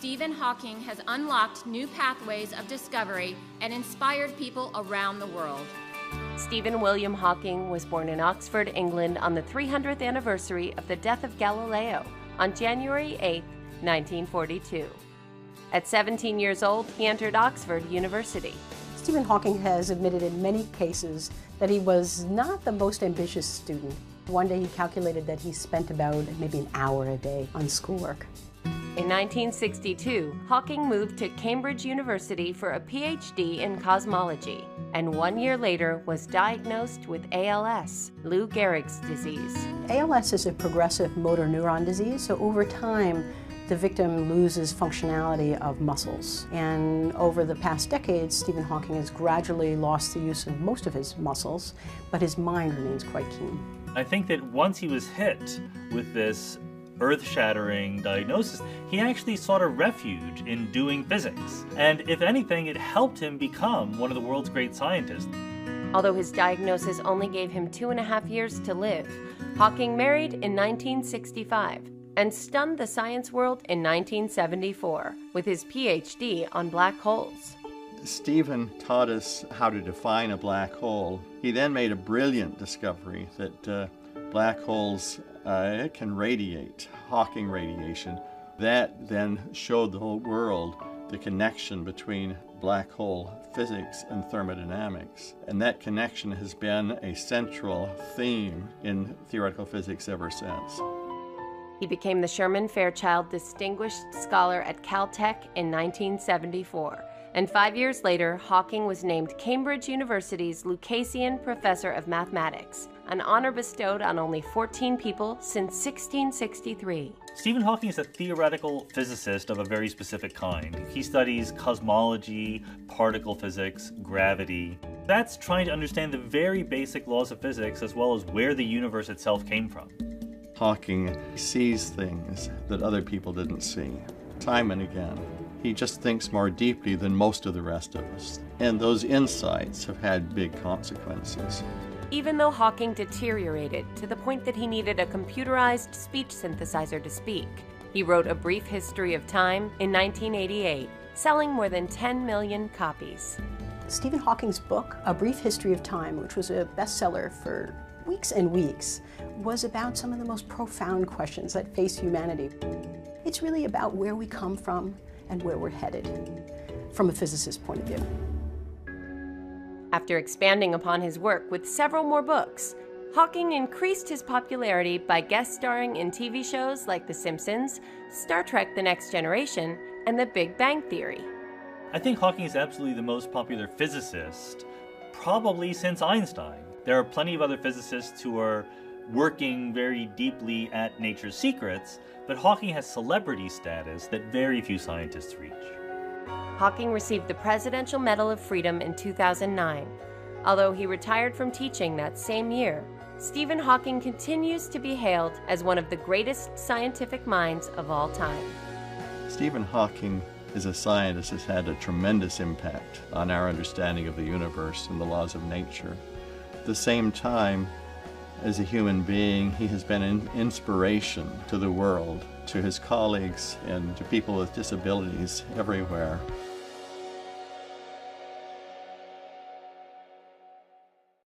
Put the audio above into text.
Stephen Hawking has unlocked new pathways of discovery and inspired people around the world. Stephen William Hawking was born in Oxford, England on the 300th anniversary of the death of Galileo on January 8, 1942. At 17 years old, he entered Oxford University. Stephen Hawking has admitted in many cases that he was not the most ambitious student. One day he calculated that he spent about maybe an hour a day on schoolwork. In 1962, Hawking moved to Cambridge University for a PhD in cosmology, and 1 year later was diagnosed with ALS, Lou Gehrig's disease. ALS is a progressive motor neuron disease, so over time, the victim loses functionality of muscles. And over the past decades, Stephen Hawking has gradually lost the use of most of his muscles, but his mind remains quite keen. I think that once he was hit with this earth-shattering diagnosis, he actually sought a refuge in doing physics. And if anything, it helped him become one of the world's great scientists. Although his diagnosis only gave him 2.5 years to live, Hawking married in 1965 and stunned the science world in 1974 with his PhD on black holes. Stephen taught us how to define a black hole. He then made a brilliant discovery that black holes can radiate, Hawking radiation. That then showed the whole world the connection between black hole physics and thermodynamics. And that connection has been a central theme in theoretical physics ever since. He became the Sherman Fairchild Distinguished Scholar at Caltech in 1974. And 5 years later, Hawking was named Cambridge University's Lucasian Professor of Mathematics, an honor bestowed on only 14 people since 1663. Stephen Hawking is a theoretical physicist of a very specific kind. He studies cosmology, particle physics, gravity. That's trying to understand the very basic laws of physics as well as where the universe itself came from. Hawking sees things that other people didn't see, time and again. He just thinks more deeply than most of the rest of us. And those insights have had big consequences. Even though Hawking deteriorated to the point that he needed a computerized speech synthesizer to speak, he wrote A Brief History of Time in 1988, selling more than 10 million copies. Stephen Hawking's book, A Brief History of Time, which was a bestseller for weeks and weeks, was about some of the most profound questions that face humanity. It's really about where we come from and where we're headed, from a physicist's point of view. After expanding upon his work with several more books, Hawking increased his popularity by guest starring in TV shows like The Simpsons, Star Trek: The Next Generation, and The Big Bang Theory. I think Hawking is absolutely the most popular physicist, probably since Einstein. There are plenty of other physicists who are working very deeply at nature's secrets, but Hawking has celebrity status that very few scientists reach. Hawking received the Presidential Medal of Freedom in 2009. Although he retired from teaching that same year, Stephen Hawking continues to be hailed as one of the greatest scientific minds of all time. Stephen Hawking as a scientist has had a tremendous impact on our understanding of the universe and the laws of nature. At the same time, as a human being, he has been an inspiration to the world, to his colleagues, and to people with disabilities everywhere.